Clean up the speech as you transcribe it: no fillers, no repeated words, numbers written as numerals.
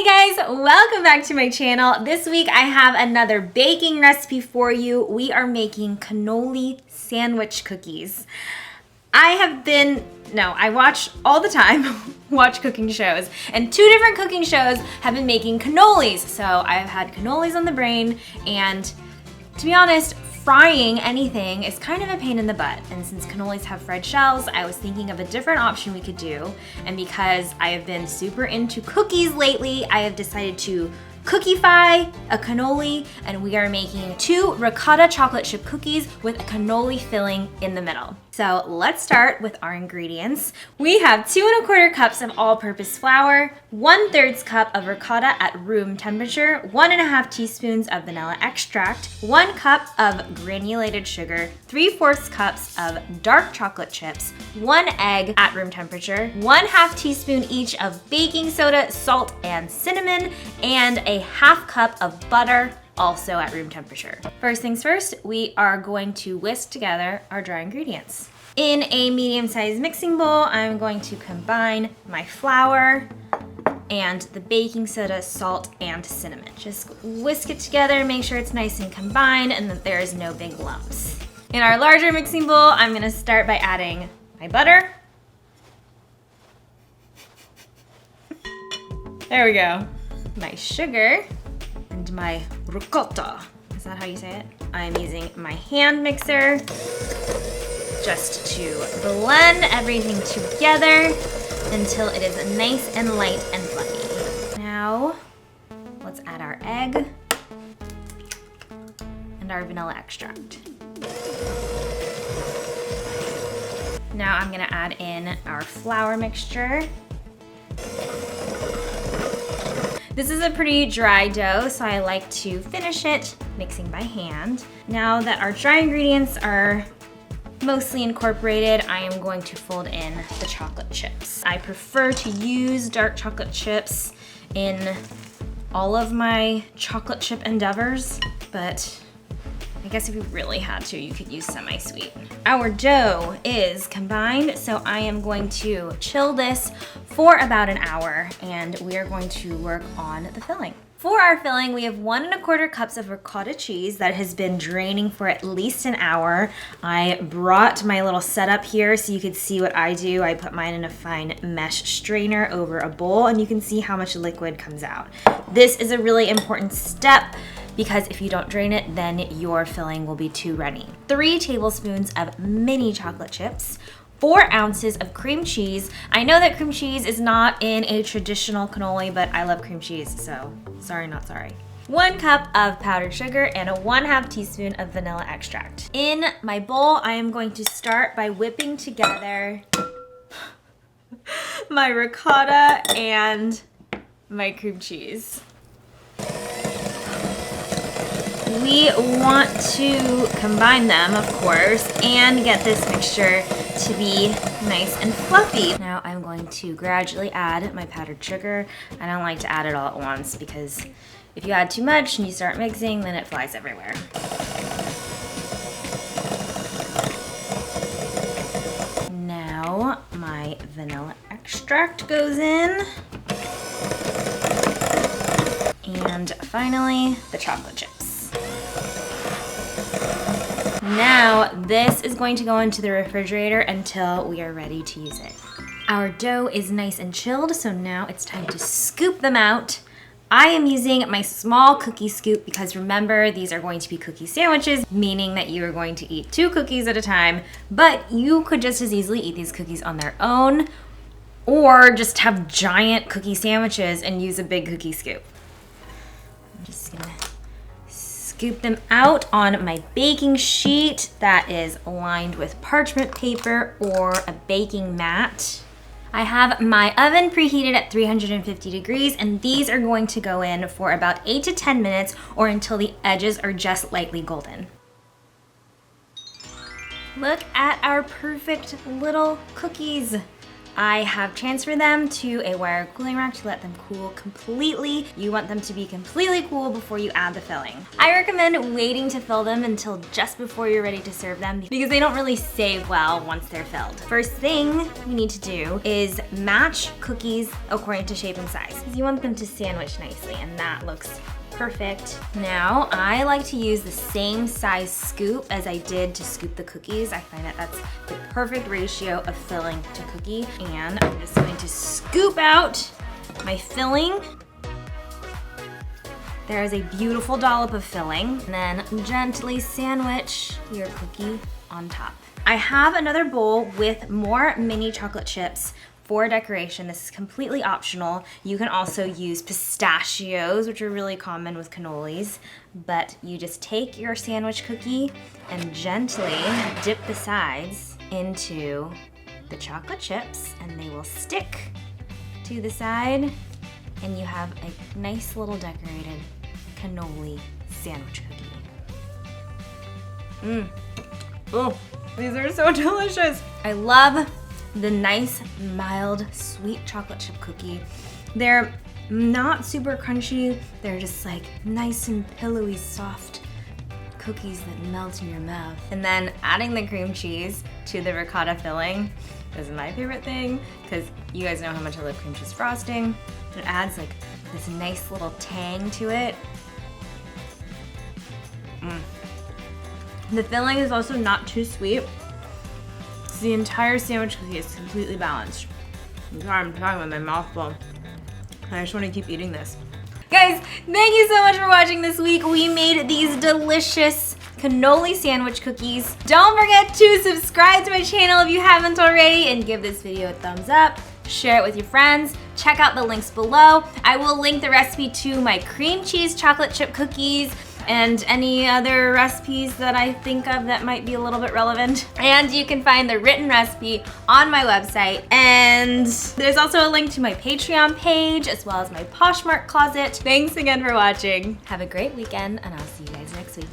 guys, welcome back to my channel. This week I have another baking recipe for you. We are making cannoli sandwich cookies. I watch all the time, watch cooking shows, and two different cooking shows have been making cannolis. So I've had cannolis on the brain, and to be honest, frying anything is kind of a pain in the butt. And since cannolis have fried shells, I was thinking of a different option we could do. And because I have been super into cookies lately, I have decided to cookify a cannoli, and we are making 2 ricotta chocolate chip cookies with a cannoli filling in the middle. So let's start with our ingredients. We have 2 1/4 cups of all-purpose flour, 1/3 cup of ricotta at room temperature, 1½ teaspoons of vanilla extract, 1 cup of granulated sugar, 3/4 cups of dark chocolate chips, 1 egg at room temperature, 1/2 teaspoon each of baking soda, salt, and cinnamon, and a 1/2 cup of butter, also at room temperature. First things first, we are going to whisk together our dry ingredients. In a medium-sized mixing bowl, I'm going to combine my flour and the baking soda, salt, and cinnamon. Just whisk it together, make sure it's nice and combined and that there's no big lumps. In our larger mixing bowl, I'm gonna start by adding my butter. There we go. My sugar and my ricotta. Is that how you say it? I'm using my hand mixer just to blend everything together until it is nice and light and fluffy. Now, let's add our egg and our vanilla extract. Now I'm gonna add in our flour mixture. This is a pretty dry dough, so I like to finish it mixing by hand. Now that our dry ingredients are mostly incorporated, I am going to fold in the chocolate chips. I prefer to use dark chocolate chips in all of my chocolate chip endeavors, but I guess if you really had to, you could use semi-sweet. Our dough is combined, so I am going to chill this for about an hour, and we are going to work on the filling. For our filling, we have 1 1/4 cups of ricotta cheese that has been draining for at least an hour. I brought my little setup here so you could see what I do. I put mine in a fine mesh strainer over a bowl, and you can see how much liquid comes out. This is a really important step because if you don't drain it, then your filling will be too runny. 3 tablespoons of mini chocolate chips, 4 ounces of cream cheese. I know that cream cheese is not in a traditional cannoli, but I love cream cheese, so sorry, not sorry. 1 cup of powdered sugar and a 1/2 teaspoon of vanilla extract. In my bowl, I am going to start by whipping together my ricotta and my cream cheese. We want to combine them, of course, and get this mixture to be nice and fluffy. Now I'm going to gradually add my powdered sugar. I don't like to add it all at once because if you add too much and you start mixing, then it flies everywhere. Now my vanilla extract goes in. And finally, the chocolate chips. Now, this is going to go into the refrigerator until we are ready to use it. Our dough is nice and chilled, so now it's time to scoop them out. I am using my small cookie scoop because remember, these are going to be cookie sandwiches, meaning that you are going to eat 2 cookies at a time, but you could just as easily eat these cookies on their own or just have giant cookie sandwiches and use a big cookie scoop. I'm just gonna scoop them out on my baking sheet that is lined with parchment paper or a baking mat. I have my oven preheated at 350 degrees, and these are going to go in for about 8 to 10 minutes or until the edges are just lightly golden. Look at our perfect little cookies. I have transferred them to a wire cooling rack to let them cool completely. You want them to be completely cool before you add the filling. I recommend waiting to fill them until just before you're ready to serve them because they don't really save well once they're filled. First thing you need to do is match cookies according to shape and size because you want them to sandwich nicely, and that looks perfect. Now, I like to use the same size scoop as I did to scoop the cookies. I find that that's the perfect ratio of filling to cookie. And I'm just going to scoop out my filling. There is a beautiful dollop of filling. And then gently sandwich your cookie on top. I have another bowl with more mini chocolate chips for decoration. This is completely optional. You can also use pistachios, which are really common with cannolis, but you just take your sandwich cookie and gently dip the sides into the chocolate chips, and they will stick to the side, and you have a nice little decorated cannoli sandwich cookie. Oh, these are so delicious. I love the nice, mild, sweet chocolate chip cookie. They're not super crunchy. They're just like nice and pillowy, soft cookies that melt in your mouth. And then adding the cream cheese to the ricotta filling is my favorite thing because you guys know how much I love cream cheese frosting. It adds like this nice little tang to it. The filling is also not too sweet. The entire sandwich cookie is completely balanced. I'm sorry, I'm talking with my mouth full. I just want to keep eating this. Guys, thank you so much for watching this week. We made these delicious cannoli sandwich cookies. Don't forget to subscribe to my channel if you haven't already, and give this video a thumbs up. Share it with your friends. Check out the links below. I will link the recipe to my cream cheese chocolate chip cookies and any other recipes that I think of that might be a little bit relevant. And you can find the written recipe on my website. And there's also a link to my Patreon page as well as my Poshmark closet. Thanks again for watching. Have a great weekend, and I'll see you guys next week.